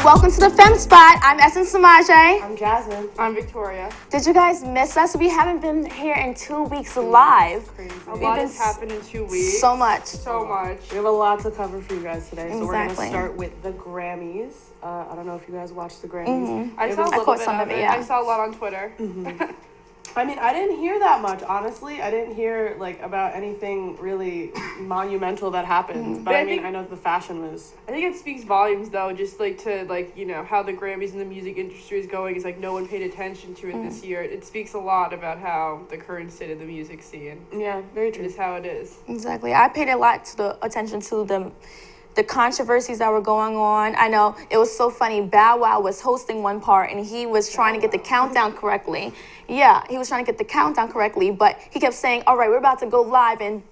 Welcome to the Femme Spot. I'm Essence Samaje. I'm Jasmine. I'm Victoria. Did you guys miss us? We haven't been here in 2 weeks live. Crazy. A lot has happened in 2 weeks. So much. So much. We have a lot to cover for you guys today. So we're going to Exactly. start with the Grammys. I don't know if you guys watched the Grammys. Mm-hmm. I saw a I little caught bit some of of it, it. yeah. I saw a lot on Twitter. I mean, I didn't hear that much, honestly. I didn't hear, about anything really monumental that happened. But I know the fashion was... I think it speaks volumes, though, just, how the Grammys and the music industry is going. Is, no one paid attention to it this year. It speaks a lot about how the current state of the music scene. Yeah, very true. Is how it is. Exactly. I paid a lot to the attention to the controversies that were going on. I know it was so funny. Bow Wow was hosting one part and he was trying to get the countdown correctly. Yeah, he was trying to get the countdown correctly, but he kept saying, all right, we're about to go live in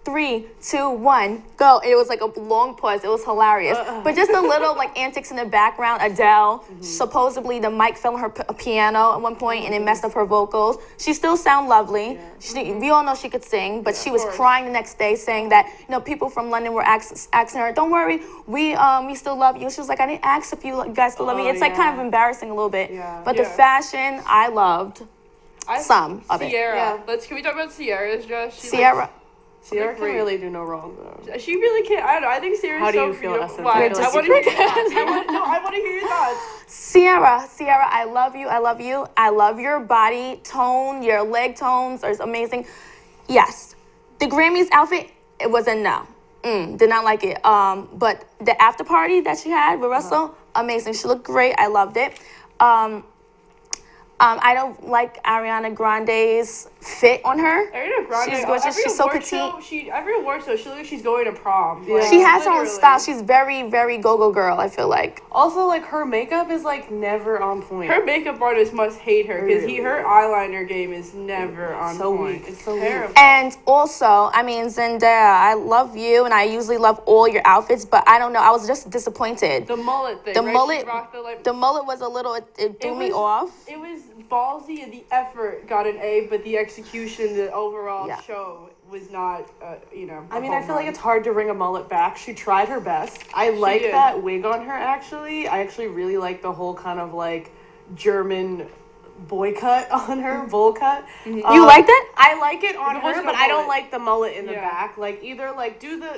3, 2, 1, go. And it was like a long pause. It was hilarious. But just a little antics in the background. Adele, supposedly the mic fell on her piano at one point and it messed up her vocals. She still sound lovely. We all know she could sing, but she was crying the next day saying that, people from London were asking her, don't worry, we still love you. She was like, I didn't ask if you guys still love me. It's kind of embarrassing a little bit. Yeah. But the fashion, I loved some of it. Sierra. Can we talk about Sierra's dress? Sierra can great. really do no wrong, though. She really can't. I don't know. I think Sierra's How do so you feel, beautiful. Essence? Why? We're I want to hear your thoughts. I want to hear your thoughts. Sierra, I love you. I love you. I love your body tone. Your leg tones are amazing. Yes, the Grammys outfit, it was a no. Did not like it. But the after party that she had with Russell, amazing. She looked great. I loved it. I don't like Ariana Grande's fit on her. Ariana Grande, she's gorgeous. She's so petite. Every award show, she looks like she's going to prom. Yeah. She has her own Literally. style. She's very, very go-go girl, I feel like. Also, her makeup is, never on point. Her makeup artist must hate her because her eyeliner game is never on so point. weak. It's so terrible. And also, Zendaya, I love you, and I usually love all your outfits, but I don't know, I was just disappointed. The mullet thing, The right? mullet, She rocked the mullet was a little, it threw me off. It was ballsy, and the effort got an A, but the execution, the overall show was not, I feel like it's hard to bring a mullet back. She tried her best. I like did. that wig on her, actually. I actually really like the whole kind of, German boy cut on her, bowl cut. You liked it? I like it on It her, wasn't but a I don't mullet. like the mullet in the Yeah. back. Either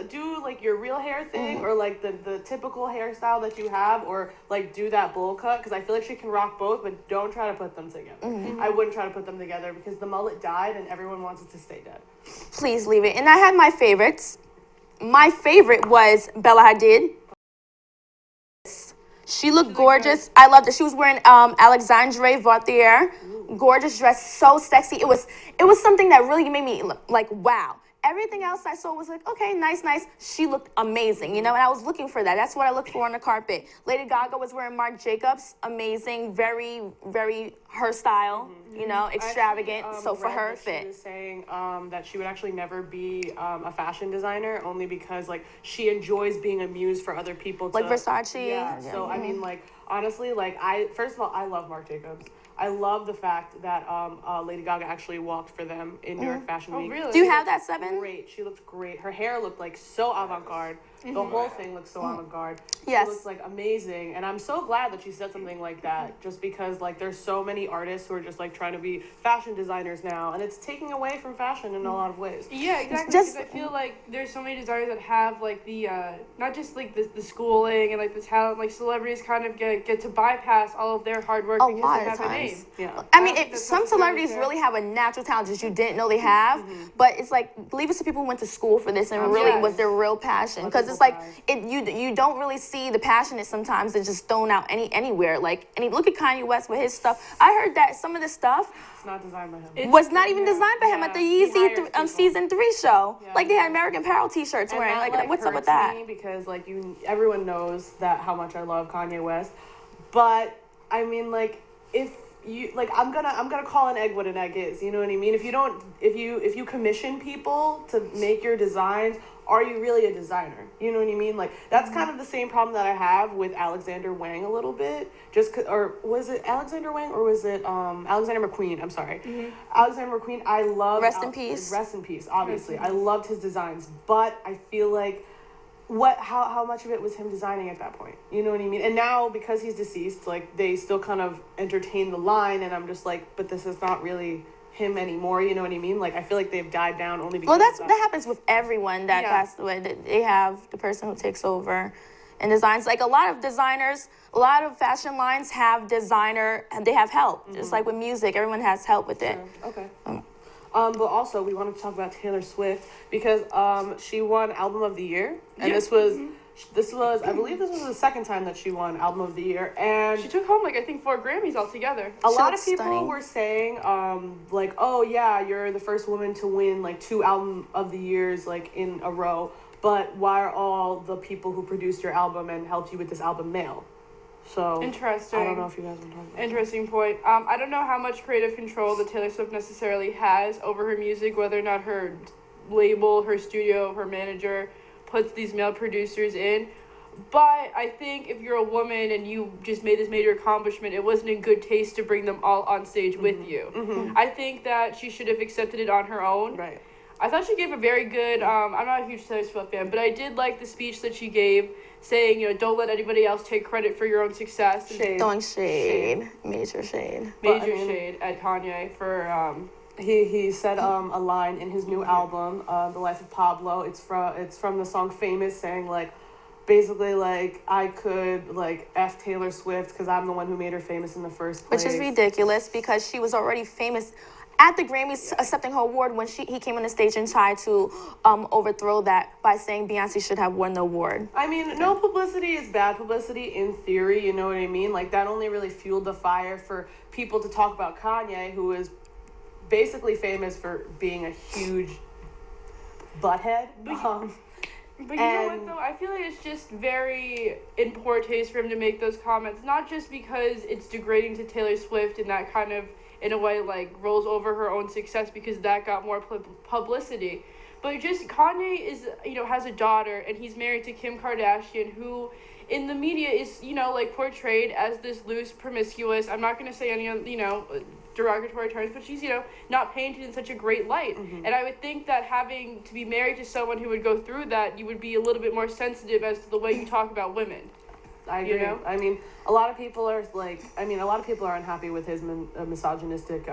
do your real hair thing, or the typical hairstyle that you have, or do that bowl cut, because I feel like she can rock both, but don't try to put them together. I wouldn't try to put them together because the mullet died and everyone wants it to stay dead. Please leave it. And I had my favorites. My favorite was Bella Hadid. She looked gorgeous. I loved it. She was wearing Alexandre Vauthier. Gorgeous dress, so sexy. It was something that really made me wow. Everything else I saw was okay, nice. She looked amazing, and I was looking for that. That's what I looked for on the carpet. Lady Gaga was wearing Marc Jacobs, amazing, very, very her style, extravagant. So for her fit. She was saying that she would actually never be a fashion designer, only because she enjoys being a muse for other people. Like Versace. Yeah. So honestly, first of all, I love Marc Jacobs. I love the fact that Lady Gaga actually walked for them in New York Fashion Week. Oh, really? Do you have that 7? Great. She looked great. Her hair looked so avant-garde. The whole thing looked so avant-garde. Yes. She looks amazing. And I'm so glad that she said something like that, just because there's so many artists who are just trying to be fashion designers now, and it's taking away from fashion in a lot of ways. Yeah, exactly. Because I feel there's so many designers that have the not just the schooling and the talent. Celebrities kind of get to bypass all of their hard work because they have a name. Yeah. Some celebrities really have a natural talent that you didn't know they have, but it's leave it to people who went to school for this and really was their real passion. Because it's you don't really see the passionate sometimes. It's just thrown out anywhere. And look at Kanye West with his stuff. I heard that some of the stuff It's not designed by him. was not even designed by him at the Yeezy hires season 3 show. Yeah. They had American Apparel T-shirts And wearing. that, What's up with hurts that? me because everyone knows that how much I love Kanye West, but if you I'm gonna call an egg what an egg is. You know what I mean? If you commission people to make your designs, are you really a designer? You know what I mean? That's kind of the same problem that I have with Alexander Wang a little bit. Or was it Alexander Wang or was it Alexander McQueen? I'm sorry. Alexander McQueen, I love. Rest in peace. Rest in peace, obviously. I loved his designs, but I feel how much of it was him designing at that point? You know what I mean? And now, because he's deceased, like, they still kind of entertain the line, and I'm just like, but this is not really him anymore, you know what I mean? Like, I feel like they've died down only because that happens with everyone that passed away. They have the person who takes over and designs. Like, a lot of designers, a lot of fashion lines have designer, and they have help. Just like with music, everyone has help with it. Okay. But also, we wanted to talk about Taylor Swift because she won Album of the Year, and this was I believe this was the second time that she won Album of the Year, and she took home like I think 4 Grammys altogether. A lot of people were saying like, oh yeah, you're the first woman to win like 2 Album of the Years like in a row, but why are all the people who produced your album and helped you with this album male? So interesting. I don't know if you guys want to talk about interesting point. I don't know how much creative control that Taylor Swift necessarily has over her music, whether or not her label, her studio, her manager puts these male producers in. But I think if you're a woman and you just made this major accomplishment, it wasn't in good taste to bring them all on stage with you. I think that she should have accepted it on her own. Right. I thought she gave a very good, I'm not a huge Taylor Swift fan, but I did like the speech that she gave saying, don't let anybody else take credit for your own success. Throwing shade. Major shade. Major shade at Kanye for... He said a line in his new album, The Life of Pablo. It's from the song Famous, saying like, basically like, I could like F Taylor Swift because I'm the one who made her famous in the first place. Which is ridiculous because she was already famous at the Grammys accepting her award when he came on the stage and tried to overthrow that by saying Beyonce should have won the award. I mean, no publicity is bad publicity in theory, you know what I mean? Like, that only really fueled the fire for people to talk about Kanye, who is basically famous for being a huge butthead. But you know what, though? I feel like it's just very in poor taste for him to make those comments, not just because it's degrading to Taylor Swift and that kind of, in a way, like, rolls over her own success because that got more publicity. But just Kanye is, has a daughter, and he's married to Kim Kardashian, who in the media is, like, portrayed as this loose, promiscuous, I'm not going to say any, derogatory terms, but she's, not painted in such a great light. And I would think that having to be married to someone who would go through that, you would be a little bit more sensitive as to the way you talk about women. I agree. I mean, a lot of people are unhappy with his misogynistic,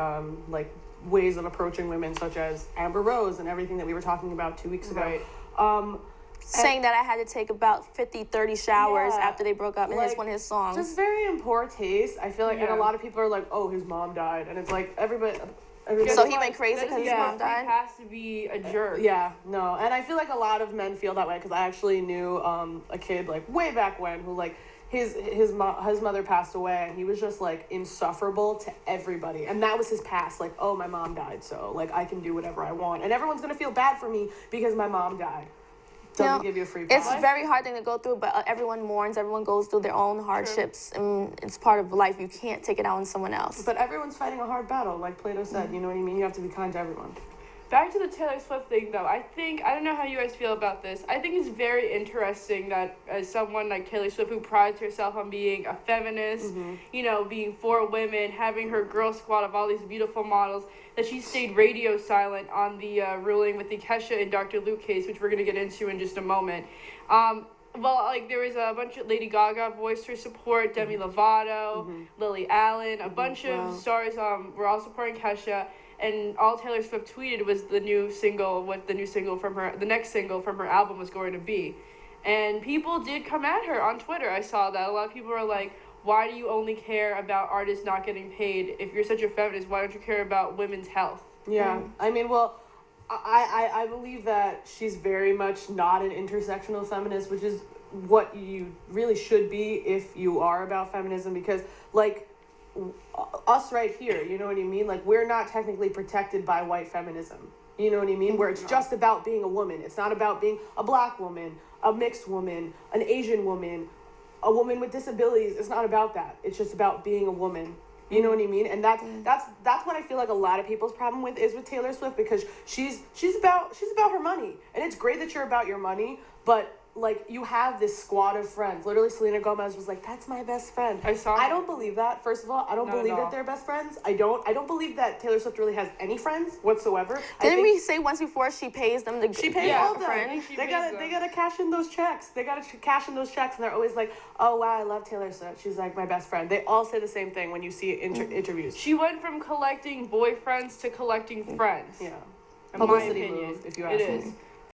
like, ways of approaching women, such as Amber Rose and everything that we were talking about 2 weeks ago. Right. Saying that I had to take about 30 showers after they broke up in one of his songs. Just very in poor taste. I feel like, and a lot of people are like, oh, his mom died. And it's like, everybody so he went crazy because his mom died? He has to be a jerk. Yeah, no. And I feel like a lot of men feel that way because I actually knew a kid, like, way back when who, like, his mother passed away, and he was just like insufferable to everybody, and that was his past. Like, oh, my mom died, so like I can do whatever I want, and everyone's gonna feel bad for me because my mom died. Doesn't give you a free pass. It's a very hard thing to go through, but everyone mourns. Everyone goes through their own hardships, and it's part of life. You can't take it out on someone else. But everyone's fighting a hard battle, like Plato said. You know what I mean? You have to be kind to everyone. Back to the Taylor Swift thing, though, I don't know how you guys feel about this. I think it's very interesting that as someone like Taylor Swift, who prides herself on being a feminist, being for women, having her girl squad of all these beautiful models, that she stayed radio silent on the ruling with the Kesha and Dr. Luke case, which we're going to get into in just a moment. Well, like, there was a bunch of Lady Gaga voiced her support, Demi Lovato, Lily Allen, a bunch of stars were all supporting Kesha. And all Taylor Swift tweeted was the next single from her album was going to be. And people did come at her on Twitter. I saw that. A lot of people were like, why do you only care about artists not getting paid? If you're such a feminist, why don't you care about women's health? Yeah. I mean, well, I believe that she's very much not an intersectional feminist, which is what you really should be if you are about feminism, because, like, us right here, you know what I mean? Like, we're not technically protected by white feminism. You know what I mean? Where it's just about being a woman. It's not about being a black woman, a mixed woman, an Asian woman, a woman with disabilities. It's not about that. It's just about being a woman. You know what I mean? And that's what I feel like a lot of people's problem with is with Taylor Swift, because she's about her money. And it's great that you're about your money, but like, you have this squad of friends. Literally, Selena Gomez was like, "That's my best friend." I don't believe that. First of all, I don't believe that they're best friends. I don't believe that Taylor Swift really has any friends whatsoever. Didn't we say once before she pays them to she pays all of them. friend? They gotta cash in those checks. They gotta cash in those checks, and they're always like, "Oh wow, I love Taylor Swift. She's like my best friend." They all say the same thing when you see interviews. She went from collecting boyfriends to collecting friends. Yeah. In Publicity my opinion, move, if you ask me.